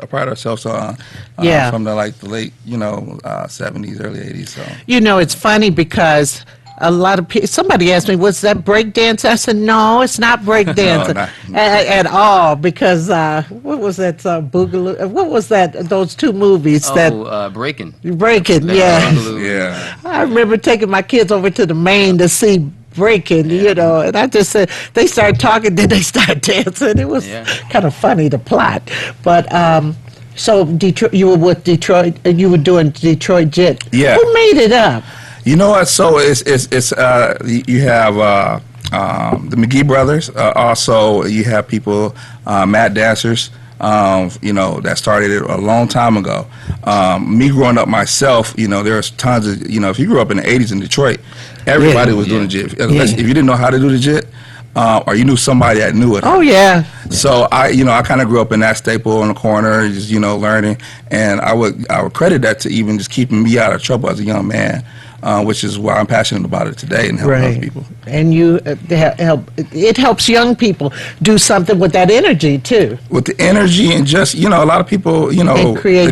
Speaker 4: pride ourselves on, from the late 70s, early 80s. So
Speaker 1: It's funny because a lot of people, somebody asked me, was that break dance? I said, no, it's not break dancing
Speaker 4: not-
Speaker 1: at all, because what was that Boogaloo? What was that, those two movies that
Speaker 5: Breaking.
Speaker 1: Breaking, yeah.
Speaker 4: yeah.
Speaker 1: I remember taking my kids over to the Maine to see Breaking, and I just said, they started talking, then they started dancing. It was kind of funny, the plot. But so Detroit, you were with Detroit, and you were doing Detroit Jet.
Speaker 4: Yeah.
Speaker 1: Who made it up?
Speaker 4: You know what? So it's you have the McGee brothers. Also, you have people, mat dancers. That started it a long time ago. Me growing up myself, there's tons of if you grew up in the '80s in Detroit, everybody was doing the jit. Unless if you didn't know how to do the jit, or you knew somebody that knew it.
Speaker 1: Oh yeah.
Speaker 4: So I kind of grew up in that staple on the corner, just learning, and I would credit that to even just keeping me out of trouble as a young man. Which is why I'm passionate about it today and helping other people.
Speaker 1: And you help. It helps young people do something with that energy too.
Speaker 4: With the energy and just a lot of people they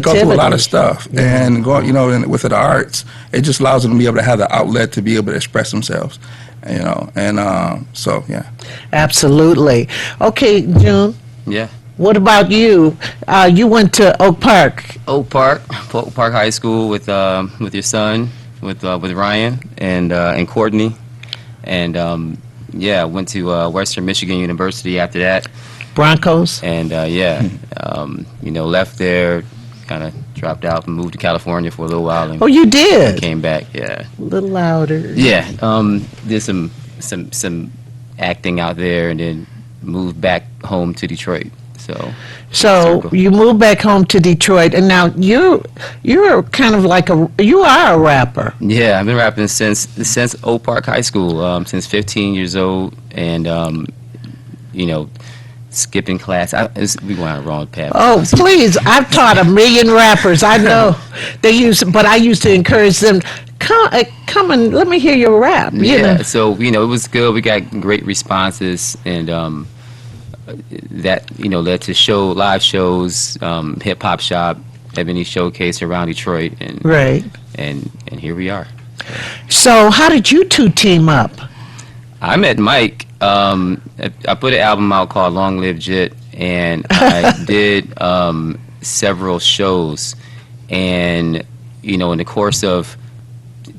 Speaker 4: go through a lot of stuff and go and with the arts, it just allows them to be able to have the outlet to be able to express themselves. So yeah.
Speaker 1: Absolutely. Okay, June.
Speaker 5: Yeah.
Speaker 1: What about you? You went to Oak Park.
Speaker 5: Oak Park High School with your son, with Ryan and Courtney, and went to Western Michigan University after that,
Speaker 1: Broncos.
Speaker 5: and left there, kind of dropped out and moved to California for a little while, and
Speaker 1: Oh, you did.
Speaker 5: came back. Yeah,
Speaker 1: A little louder.
Speaker 5: yeah. Did some acting out there, and then moved back home to Detroit. So
Speaker 1: So you moved back home to Detroit, and now you're kind of like you are a rapper.
Speaker 5: yeah, I've been rapping since Oak Park High School, since 15 years old, and skipping class. We went on a wrong path.
Speaker 1: Oh, please! I've taught a million rappers. I know but I used to encourage them. Come and let me hear your rap. You know.
Speaker 5: So it was good. We got great responses, and that led to live shows, Hip Hop Shop, Ebony Showcase around Detroit, and
Speaker 1: Right.
Speaker 5: and here we are.
Speaker 1: So how did you two team up?
Speaker 5: I met Mike. I put an album out called Long Live Jit, and I did several shows, and in the course of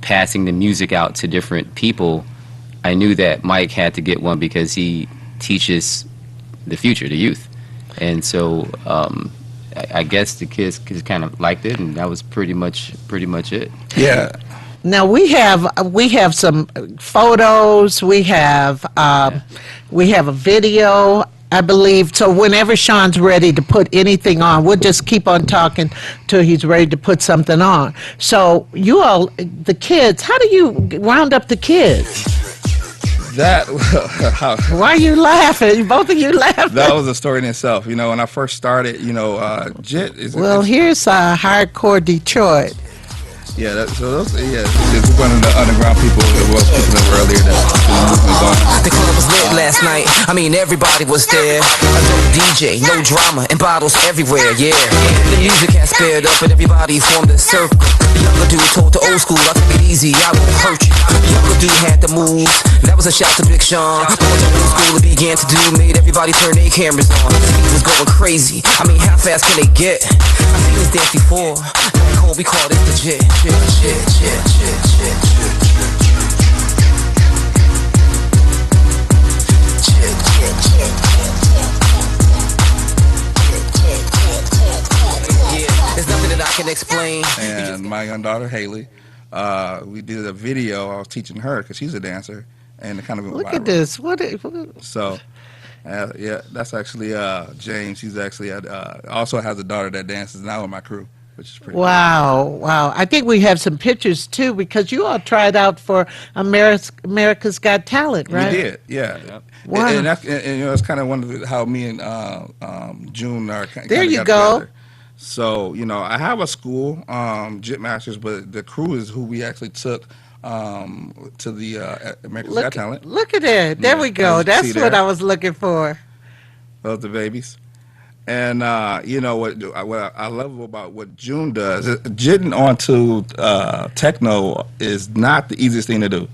Speaker 5: passing the music out to different people, I knew that Mike had to get one because he teaches the future, the youth, and so I guess the kids kind of liked it, and that was pretty much it.
Speaker 4: Yeah.
Speaker 1: Now we have some photos. We have a video, I believe. So whenever Sean's ready to put anything on, we'll just keep on talking till he's ready to put something on. So you all, the kids, how do you round up the kids? Why are you laughing? Both of you laughing.
Speaker 4: That was a story in itself. When I first started, JIT is.
Speaker 1: Well, here's Hardcore Detroit.
Speaker 4: Yeah, so those, it's one of the underground people that was speaking of earlier that's the movement going.
Speaker 6: The club was lit last night. I mean, everybody was there. A dope DJ, no drama, and bottles everywhere. Yeah, the music had sped up, and everybody formed a circle. The younger dude told the old school, "I take it easy, I won't hurt you." The younger dude had the moves. That was a shout to Big Sean. What the old school began to do made everybody turn their cameras on. The beat was going crazy. I mean, how fast can they get? I've seen this dance before. Back home, we call this the jit. There's nothing that I can explain.
Speaker 4: And my young daughter Haley, we did a video. I was teaching her because she's a dancer, and it kind of went
Speaker 1: Look
Speaker 4: viral.
Speaker 1: at this. What?
Speaker 4: So, yeah, that's actually James. He's actually also has a daughter that dances now in my crew, which is pretty cool.
Speaker 1: Wow. I think we have some pictures too because you all tried out for America's Got Talent, right?
Speaker 4: We did, yeah.
Speaker 5: Yep.
Speaker 1: Wow.
Speaker 4: And you know, it's kind of one of how me and June are kind
Speaker 1: There
Speaker 4: of
Speaker 1: you
Speaker 4: got
Speaker 1: go.
Speaker 4: together. So, you know, I have a school, Jit Masters, but the crew is who we actually took to the America's Got Talent.
Speaker 1: Look at it. There
Speaker 4: Yeah,
Speaker 1: we go.
Speaker 4: as you
Speaker 1: That's
Speaker 4: see
Speaker 1: what
Speaker 4: there.
Speaker 1: I was looking for.
Speaker 4: Those the babies. And you know what I love about what June does, jitting onto techno is not the easiest thing to do.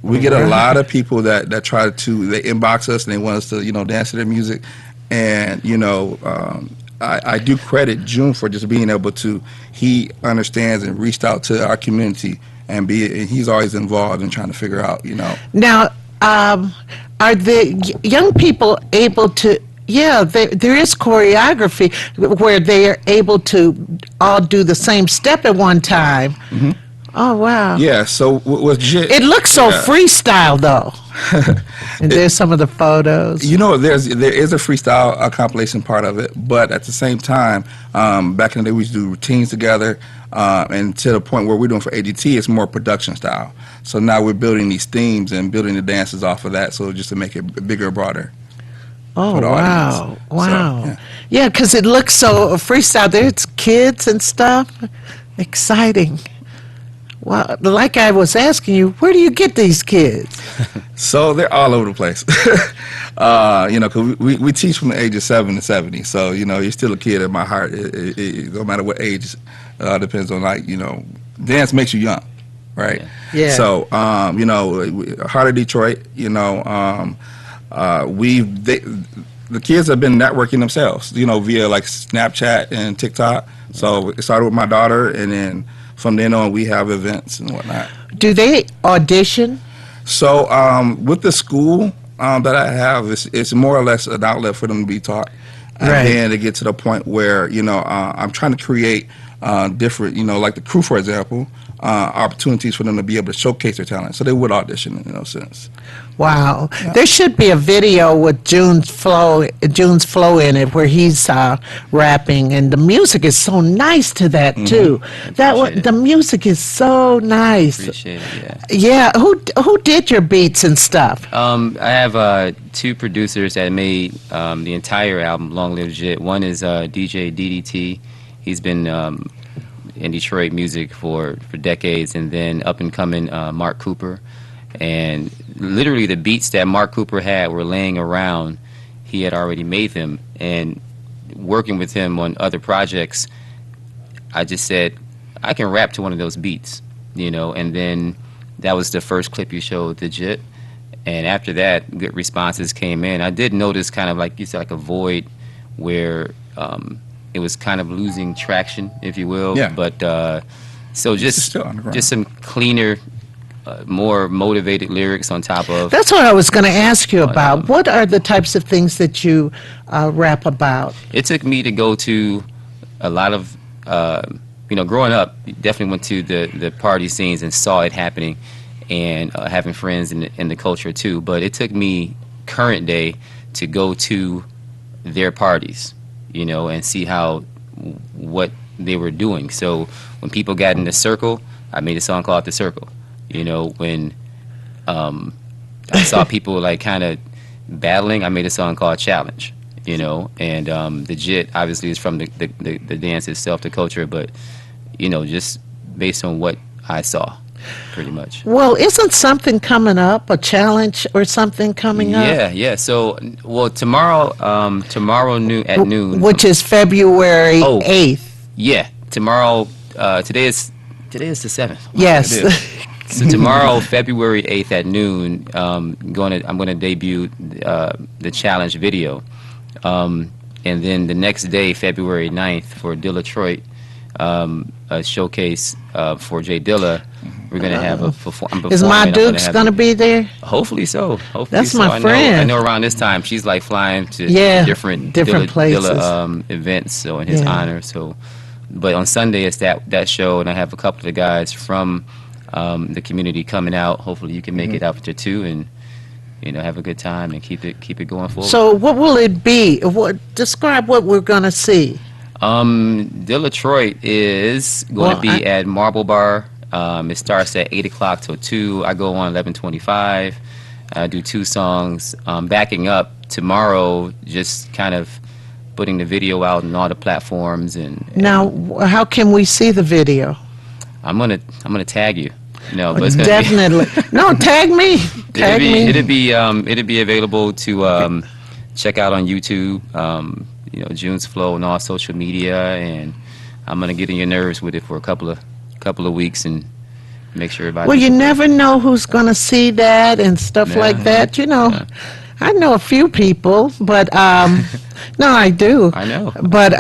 Speaker 4: We get a lot of people that try to, they inbox us and they want us to, you know, dance to their music. And, you know, I do credit June for just being able to, he understands and reached out to our community and he's always involved in trying to figure out, you know.
Speaker 1: Now, are the young people able to? Yeah, there is choreography where they are able to all do the same step at one time.
Speaker 4: Mm-hmm.
Speaker 1: Oh wow!
Speaker 4: Yeah, so with Jit,
Speaker 1: It looks so
Speaker 4: yeah.
Speaker 1: freestyle though. And there's some of the photos.
Speaker 4: You know, there is a freestyle compilation part of it, but at the same time, back in the day we used to do routines together, and to the point where we're doing for AGT, it's more production style. So now we're building these themes and building the dances off of that, so just to make it bigger, broader.
Speaker 1: Oh
Speaker 4: for the
Speaker 1: wow!
Speaker 4: audience.
Speaker 1: Wow!
Speaker 4: So,
Speaker 1: yeah, because it looks so freestyle. There's kids and stuff. Exciting. Well, like I was asking you, where do you get these kids?
Speaker 4: So they're all over the place. You know, because we teach from the age of 7 to 70. So, you know, you're still a kid at my heart. No matter what age, depends on, like, you know, dance makes you young, right?
Speaker 1: Yeah.
Speaker 4: So, you know, Heart of Detroit, you know, the kids have been networking themselves, you know, via, like, Snapchat and TikTok. So it started with my daughter, and then from then on, we have events and whatnot.
Speaker 1: Do they audition?
Speaker 4: So with the school that I have, it's more or less an outlet for them to be taught. And
Speaker 1: Right.
Speaker 4: then to get to the point where, you know, I'm trying to create different, you know, like the crew, for example, opportunities for them to be able to showcase their talent. So they would audition in those sense.
Speaker 1: Wow. There should be a video with June's flow in it where he's rapping, and the music is so nice to that too.
Speaker 5: Appreciate it.
Speaker 1: The music is so nice.
Speaker 5: Appreciate it, yeah.
Speaker 1: Yeah. Who did your beats and stuff?
Speaker 5: I have two producers that made the entire album, Long Live Jit. One is DJ DDT. He's been in Detroit music for decades, and then up and coming Mark Cooper. And literally the beats that Mark Cooper had were laying around. He had already made them. And working with him on other projects, I just said, I can rap to one of those beats, you know. And then that was the first clip you showed, the Jit. And after that, good responses came in. I did notice kind of like you said, like a void where it was kind of losing traction, if you will.
Speaker 4: Yeah.
Speaker 5: But so
Speaker 4: It's
Speaker 5: just
Speaker 4: still underground.
Speaker 5: just some cleaner, more motivated lyrics on top of.
Speaker 1: That's what I was going to ask you about. What are the types of things that you rap about?
Speaker 5: It took me to go to a lot of, you know, growing up, definitely went to the party scenes and saw it happening, and having friends in the culture too. But it took me current day to go to their parties, you know, and see what they were doing. So when people got in the circle, I made a song called The Circle. You know, when I saw people like kind of battling, I made a song called Challenge. You know, and the Jit obviously is from the dance itself, the culture, but you know, just based on what I saw, pretty much.
Speaker 1: Well, isn't something coming up, a challenge or something coming up?
Speaker 5: Yeah. So, well, tomorrow at noon.
Speaker 1: Which is February
Speaker 5: Oh.
Speaker 1: 8th.
Speaker 5: Yeah, tomorrow. Today is the 7th. Wow,
Speaker 1: Yes.
Speaker 5: it is. So tomorrow, February 8th at noon, I'm going to debut the challenge video, and then the next day, February 9th, for Detroit, a showcase for Jay Dilla. We're going to have a performance.
Speaker 1: Is My Duke's going to be there?
Speaker 5: Hopefully so. Hopefully
Speaker 1: That's
Speaker 5: so.
Speaker 1: my friend.
Speaker 5: I know around this time she's like flying to different
Speaker 1: places.
Speaker 5: Dilla, events, so in his honor. So, but on Sunday it's that show, and I have a couple of guys from the community coming out. Hopefully you can make it out there too, and have a good time and keep it going forward.
Speaker 1: So what will it be? Describe what we're going to see.
Speaker 5: Detroit is going to be at Marble Bar. It starts at 8 o'clock till 2. I go on 11:25. I do 2 songs. Backing up tomorrow, just kind of putting the video out on all the platforms. And
Speaker 1: Now, how can we see the video?
Speaker 5: I'm gonna tag you. But it's gonna
Speaker 1: Definitely. No, tag me. Tag me.
Speaker 5: It'll be available to check out on YouTube. June's Flow and all social media, and I'm gonna get on your nerves with it for a couple of weeks and make sure everybody.
Speaker 1: Well, you never know who's going to see that and stuff like that. I know a few people, but no, I do.
Speaker 5: I know.
Speaker 1: But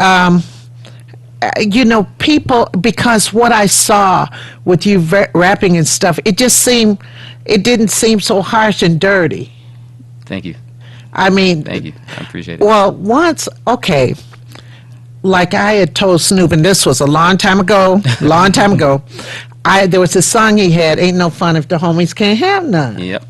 Speaker 1: people, because what I saw with you rapping and stuff, it didn't seem so harsh and dirty.
Speaker 5: Thank you.
Speaker 1: I mean,
Speaker 5: thank you. I appreciate it.
Speaker 1: Well, like I had told Snoop, and this was a long time ago, there was a song he had, Ain't No Fun If the Homies Can't Have None.
Speaker 5: Yep.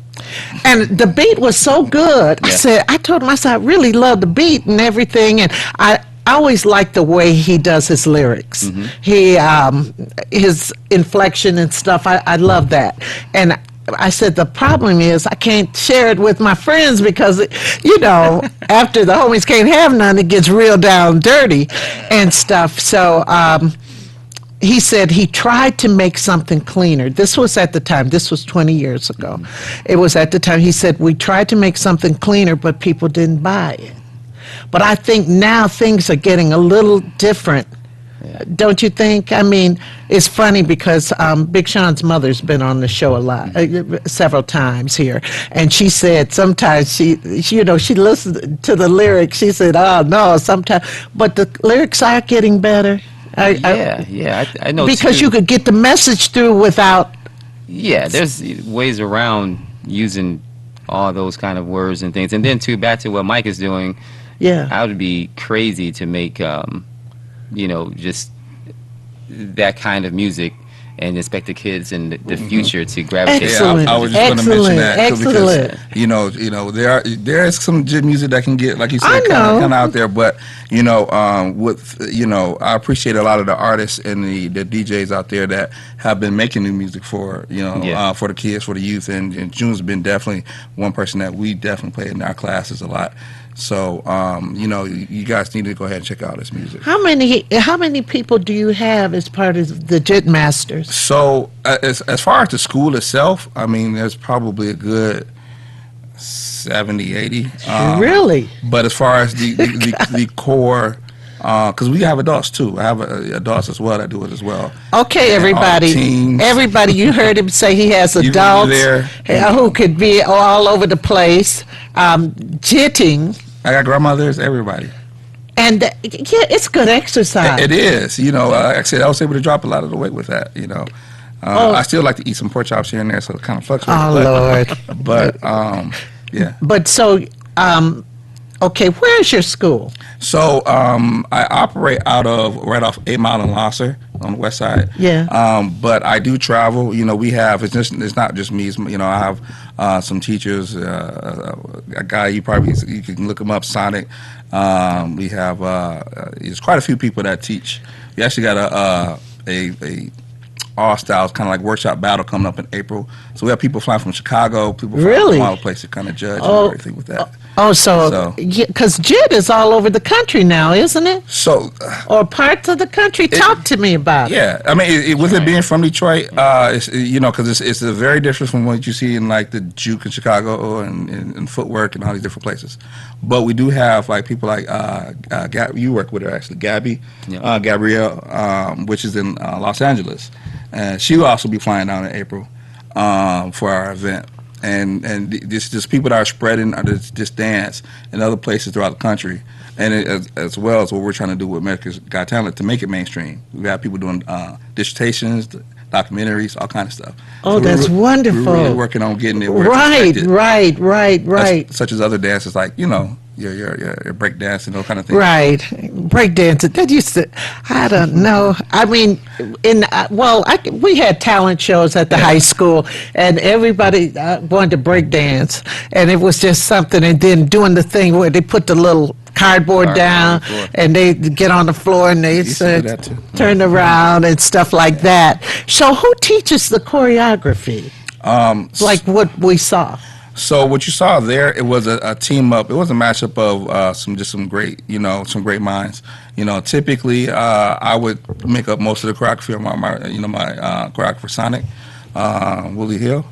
Speaker 1: And the beat was so good.
Speaker 5: Yeah.
Speaker 1: I told him, I really love the beat and everything, and I always like the way he does his lyrics.
Speaker 5: Mm-hmm.
Speaker 1: His inflection and stuff, I love that. And I said, the problem is I can't share it with my friends because, after the homies can't have none, it gets real down dirty and stuff. So he said he tried to make something cleaner. This was at the time. This was 20 years ago. It was at the time. He said, we tried to make something cleaner, but people didn't buy it. But I think now things are getting a little different. Don't you think? I mean, it's funny because Big Sean's mother's been on the show a lot, several times here, and she said sometimes she listened to the lyrics. She said, "Oh no," sometimes, but the lyrics are getting better.
Speaker 5: I know.
Speaker 1: Because you could get the message through without.
Speaker 5: Yeah, there's ways around using all those kind of words and things, and then back to what Mike is doing.
Speaker 1: Yeah,
Speaker 5: I would be crazy to make. Just that kind of music and expect the kids in the future to gravitate.
Speaker 1: Excellent.
Speaker 4: Yeah, I was just going to mention that
Speaker 1: Excellent.
Speaker 4: because there is some good music that can get, like you said, kind of out there. But I appreciate a lot of the artists and the DJs out there that have been making new music for for the kids, for the youth, and June's been definitely one person that we definitely play in our classes a lot. So, you guys need to go ahead and check out his music.
Speaker 1: How many people do you have as part of the Jit Masters?
Speaker 4: So, as far as the school itself, I mean, there's probably a good 70, 80.
Speaker 1: Really?
Speaker 4: But as far as the core, because we have adults too. I have adults as well that do it as well.
Speaker 1: Okay, everybody. Everybody, you heard him say he has adults who could be all over the place, jitting.
Speaker 4: I got grandmothers, everybody.
Speaker 1: And it's good exercise.
Speaker 4: It is. Like I said, I was able to drop a lot of the weight with that. I still like to eat some pork chops here and there, so it kind of fluctuates.
Speaker 1: Oh, Lord.
Speaker 4: But yeah.
Speaker 1: But so, okay, where's your school?
Speaker 4: So I operate right off 8 Mile and Losser on the west side.
Speaker 1: Yeah.
Speaker 4: But I do travel. We have it's not just me. I have some teachers. A guy you can look him up, Sonic. We have there's quite a few people that teach. We actually got all styles, kind of like workshop battle coming up in April. So we have people flying from Chicago, people flying
Speaker 1: Really?
Speaker 4: from all the places to kind of judge
Speaker 1: Oh.
Speaker 4: and everything with that.
Speaker 1: Oh, so because JIT is all over the country now, isn't it?
Speaker 4: So,
Speaker 1: Or parts of the country. Talk to me about it.
Speaker 4: yeah, I mean, with it being from Detroit, it's, you know, because it's a very different from what you see in like the Juke in Chicago and Footwork and all these different places. But we do have like people like you work with her actually, Gabby,
Speaker 5: Yeah.
Speaker 4: Gabrielle, which is in Los Angeles, and she will also be flying down in April for our event. And just people that are spreading this dance in other places throughout the country, and as well as what we're trying to do with America's Got Talent to make it mainstream. We got people doing dissertations, documentaries, all kind of stuff.
Speaker 1: Oh, that's wonderful.
Speaker 4: We're really working on getting it where it's
Speaker 1: Right,
Speaker 4: expected.
Speaker 1: right.
Speaker 4: Such as other dances like, you know, your break dance and those kind of things.
Speaker 1: Right, breakdancing. That used to, I don't know. I mean, we had talent shows at the high school, and everybody wanted to break dance, and it was just something. And then doing the thing where they put the little cardboard down,
Speaker 5: on the floor.
Speaker 1: and they get on the floor and they
Speaker 4: used to do that too.
Speaker 1: turn around and stuff like that. So, who teaches the choreography? Like what we saw.
Speaker 4: So what you saw there, it was a team up. It was a mashup of some great, you know, some great minds. You know, typically I would make up most of the choreography of my choreographer Sonic, Willie Hill.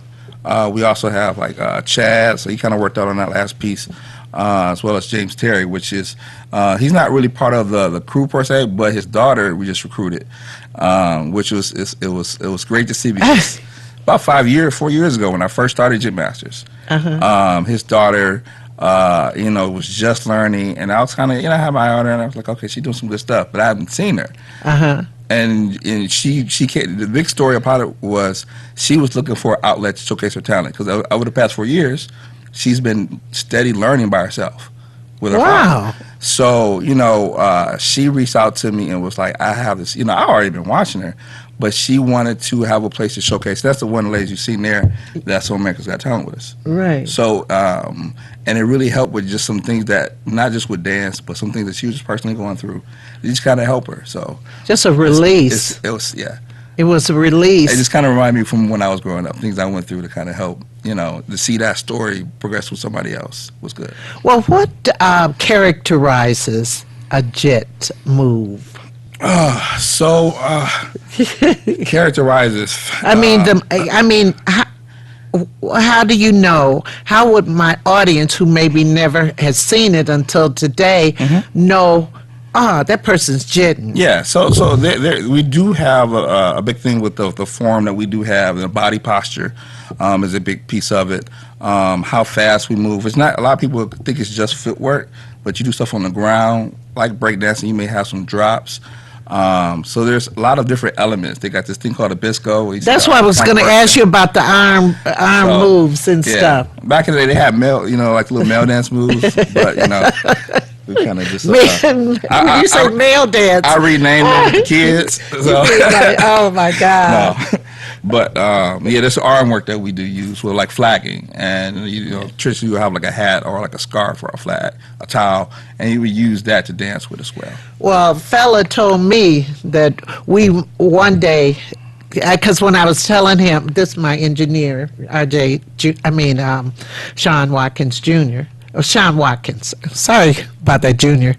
Speaker 4: We also have like Chad, so he kind of worked out on that last piece, as well as James Terry, which is he's not really part of the crew per se, but his daughter we just recruited, which was it was great to see because about 4 years ago when I first started Jit Masters. His daughter, you know, was just learning, and I was kind of, you know, I had my eye on her, and I was like, okay, she's doing some good stuff, but I haven't seen her. And she came, the big story about it was she was looking for an outlet to showcase her talent because over the past 4 years, she's been steady learning by herself with her father. So, you know, she reached out to me and was like, I have this, you know, I already been watching her, but she wanted to have a place to showcase. That's the one of the ladies you've seen there that's on America's Got Talent with us.
Speaker 1: Right.
Speaker 4: So, and it really helped with just some things that, not just with dance, but some things that she was just personally going through. It just kind of helped her. So,
Speaker 1: just a release.
Speaker 4: it was, yeah.
Speaker 1: It was a release.
Speaker 4: It just kind of reminded me from when I was growing up, things I went through to kind of help, you know, to see that story progress with somebody else was good.
Speaker 1: Well, what characterizes a JIT move?
Speaker 4: So, characterizes.
Speaker 1: How do you know? How would my audience, who maybe never has seen it until today, know? That person's jitting.
Speaker 4: Yeah, so we do have a big thing with the form that we do have. The body posture is a big piece of it. How fast we move. It's not, a lot of people think it's just footwork, but you do stuff on the ground like breakdancing. You may have some drops. So there's a lot of different elements. They got this thing called a bisco.
Speaker 1: That's why I was going to ask you about the arm moves and stuff.
Speaker 4: Back in the day, they had like little male dance moves, but you know. We kind of just.
Speaker 1: You say male dance.
Speaker 4: I renamed them with the kids. So.
Speaker 1: Like, oh my God.
Speaker 4: No. But yeah, there's arm work that we do use with like flagging, and you know, traditionally you have like a hat or like a scarf or a flag, a towel, and you would use that to dance with as well.
Speaker 1: Well, fella told me that we one day. Because when I was telling him, this is my engineer, Sean Watkins Jr. Sean Watkins. Sorry about that, Junior.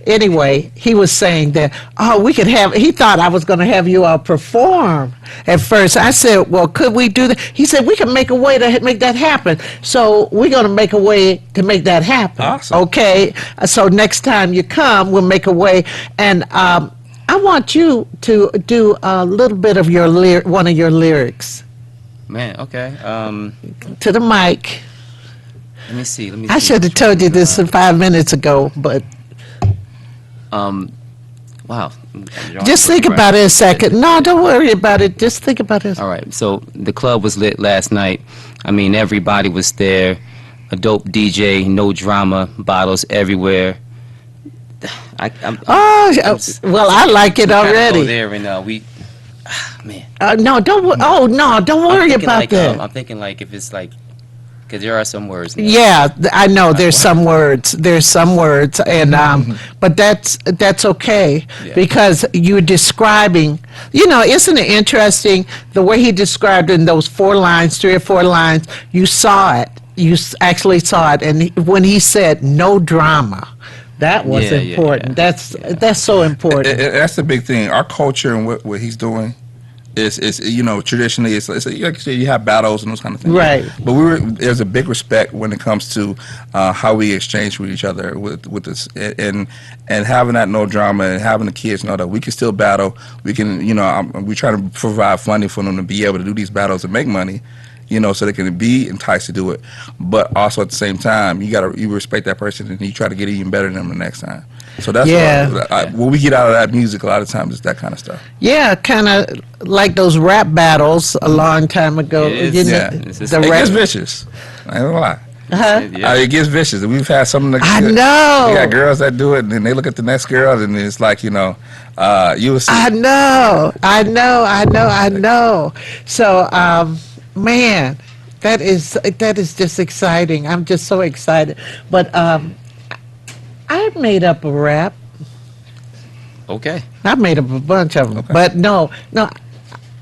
Speaker 1: Anyway, he was saying that, we could have, he thought I was going to have you all perform at first. I said, well, could we do that? He said, we can make a way to make that happen. So we're going to make a way to make that happen.
Speaker 4: Awesome.
Speaker 1: Okay? So next time you come, we'll make a way. And I want you to do a little bit of one of your lyrics.
Speaker 5: Man, okay.
Speaker 1: To the mic.
Speaker 5: Let me see.
Speaker 1: I should have told you this 5 minutes ago, but
Speaker 5: wow.
Speaker 1: just think about it a second. No, don't worry about it. Just think about it.
Speaker 5: All right. So the club was lit last night. I mean, everybody was there. A dope DJ, no drama, bottles everywhere.
Speaker 1: Well, I like it already.
Speaker 5: Go there and we, man.
Speaker 1: No, don't. Don't worry about that.
Speaker 5: I'm thinking like if it's like Because there are some words. Now.
Speaker 1: Yeah, I know there's some words. There's some words, and but that's okay because you're describing. You know, isn't it interesting the way he described in those 4 lines, 3 or 4 lines? You saw it. You actually saw it, and when he said no drama, that was important. That's so important.
Speaker 4: That's the big thing. Our culture and what he's doing. Is you know, traditionally it's like you said, you have battles and those kind of things,
Speaker 1: right?
Speaker 4: But there's a big respect when it comes to how we exchange with each other with this, and having that no drama and having the kids know that we can still battle. We can, you know, we try to provide funding for them to be able to do these battles and make money, you know, so they can be enticed to do it. But also at the same time, you respect that person and you try to get even better than them the next time. So that's what we get out of that music a lot of times is that kind of stuff.
Speaker 1: Yeah, kind of like those rap battles a long time ago.
Speaker 4: It gets vicious. I ain't gonna lie. It gets vicious. We've had some of the
Speaker 1: I know.
Speaker 4: We got girls that do it, and then they look at the next girl, and it's like, you know, you will see.
Speaker 1: I know. So, man, that is just exciting. I'm just so excited. But I made up a rap.
Speaker 5: Okay.
Speaker 1: I made up a bunch of them. Okay. But no,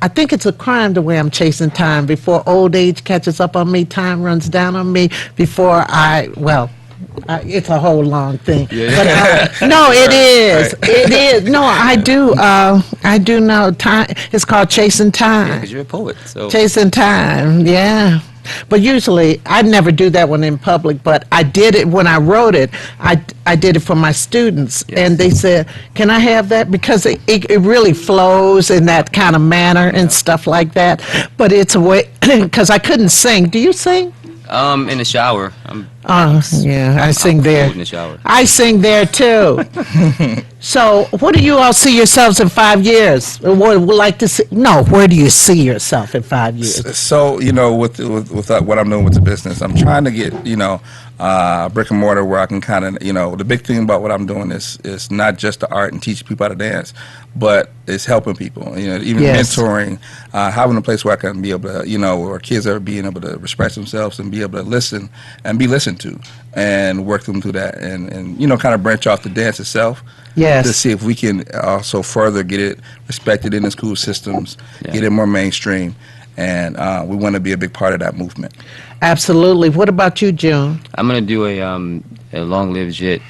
Speaker 1: I think it's a crime the way I'm chasing time. Before old age catches up on me, time runs down on me. Before it's a whole long thing. Yeah. But, no, it is. Right. It is. No, I do know time. It's called Chasing Time.
Speaker 5: Yeah, because you're a poet. So.
Speaker 1: Chasing Time, yeah. But usually, I never do that one in public, but I did it when I wrote it. I did it for my students, and they said, can I have that? Because it really flows in that kind of manner and stuff like that. But it's a way, because I couldn't sing. Do you sing?
Speaker 5: In the shower.
Speaker 1: Yeah, I sing there.
Speaker 5: In the shower.
Speaker 1: I sing there too. So, what do you all see yourselves in 5 years? What would like to see? No, where do you see yourself in 5 years?
Speaker 4: So, you know, with what I'm doing with the business, I'm trying to get, you know, brick and mortar where I can kind of, you know, the big thing about what I'm doing is not just the art and teaching people how to dance, but it's helping people, you know, even mentoring, having a place where I can be able to, you know, where kids are being able to express themselves and be able to listen and be listened to and work them through that and you know, kind of branch off the dance itself.
Speaker 1: Yes.
Speaker 4: To see if we can also further get it respected in the school systems, get it more mainstream, and we want to be a big part of that movement.
Speaker 1: Absolutely. What about you, June?
Speaker 5: I'm gonna do a Long Live Jit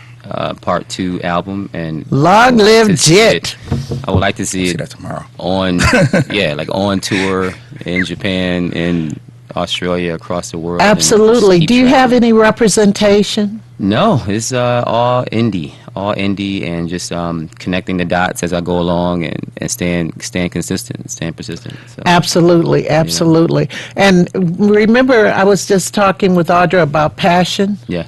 Speaker 5: Part 2 album, and
Speaker 1: Long Live Jit.
Speaker 5: I would like to see
Speaker 4: that tomorrow
Speaker 5: on like on tour in Japan, in Australia, across the world.
Speaker 1: Absolutely. Do you have any representation?
Speaker 5: No, it's all indie, and just connecting the dots as I go along and staying consistent, staying persistent. So,
Speaker 1: absolutely. And remember, I was just talking with Audra about passion.
Speaker 5: Yeah.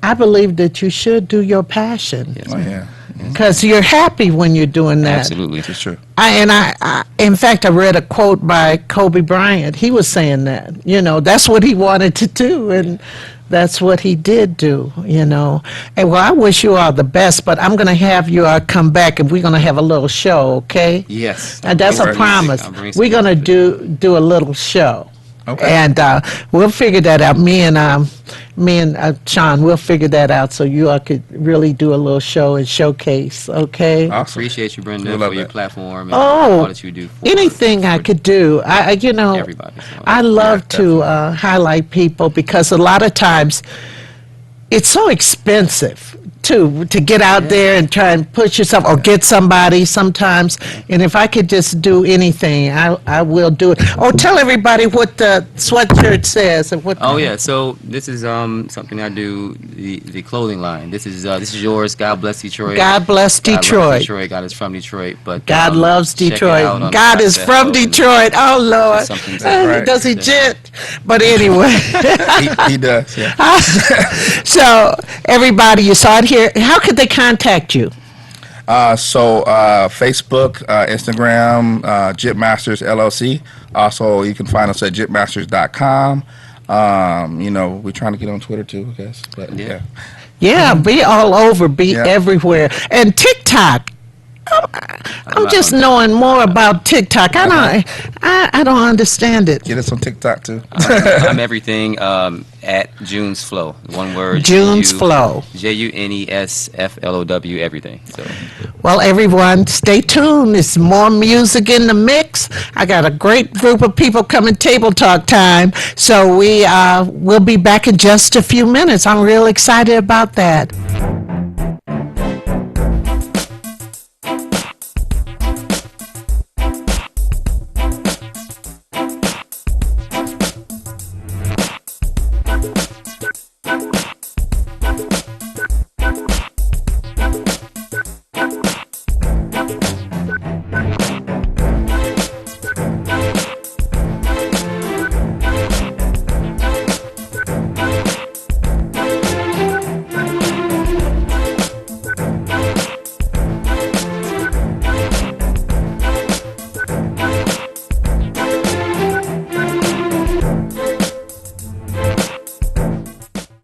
Speaker 1: I believe that you should do your passion.
Speaker 5: Yes,
Speaker 4: oh, yeah.
Speaker 1: Because you're happy when you're doing that.
Speaker 5: Absolutely,
Speaker 4: that's true.
Speaker 1: I in fact, I read a quote by Kobe Bryant. He was saying that, you know, that's what he wanted to do, and that's what he did do, you know. And well, I wish you all the best, but I'm going to have you come back, and we're going to have a little show, okay?
Speaker 5: Yes.
Speaker 1: And that's a promise. We're going to do a little show. Okay. And we'll figure that out. Me and Sean, we'll figure that out so you all could really do a little show and showcase, okay?
Speaker 5: I appreciate you, Brenda, for your platform and all that you do.
Speaker 1: Anything I could do. You know,
Speaker 5: everybody. So.
Speaker 1: I love to highlight people because a lot of times it's so expensive to get out there and try and push yourself or get somebody sometimes. And if I could just do anything, I will do it. Oh, tell everybody what the sweatshirt says. And what.
Speaker 5: Oh, yeah. So this is something I do, the clothing line. This is yours. God bless Detroit.
Speaker 1: God bless Detroit.
Speaker 5: God loves Detroit. God is from Detroit. But
Speaker 1: God loves Detroit. God is from Detroit. Oh, Lord. Does he jit? But anyway.
Speaker 4: he does, yeah.
Speaker 1: So, everybody, you saw it here. How could they contact you?
Speaker 4: Facebook, Instagram, Jit Masters LLC. Also, you can find us at jitmasters.com. You know, we're trying to get on Twitter too, I guess. But yeah,
Speaker 1: be all over, be everywhere. And TikTok. I'm just knowing more about TikTok. I don't understand it.
Speaker 4: Get us on TikTok too.
Speaker 5: I'm everything at June's Flow. One word.
Speaker 1: June's Flow.
Speaker 5: JUNESFLOW. Everything. So.
Speaker 1: Well, everyone, stay tuned. There's more music in the mix. I got a great group of people coming Table Talk time. So we'll be back in just a few minutes. I'm real excited about that.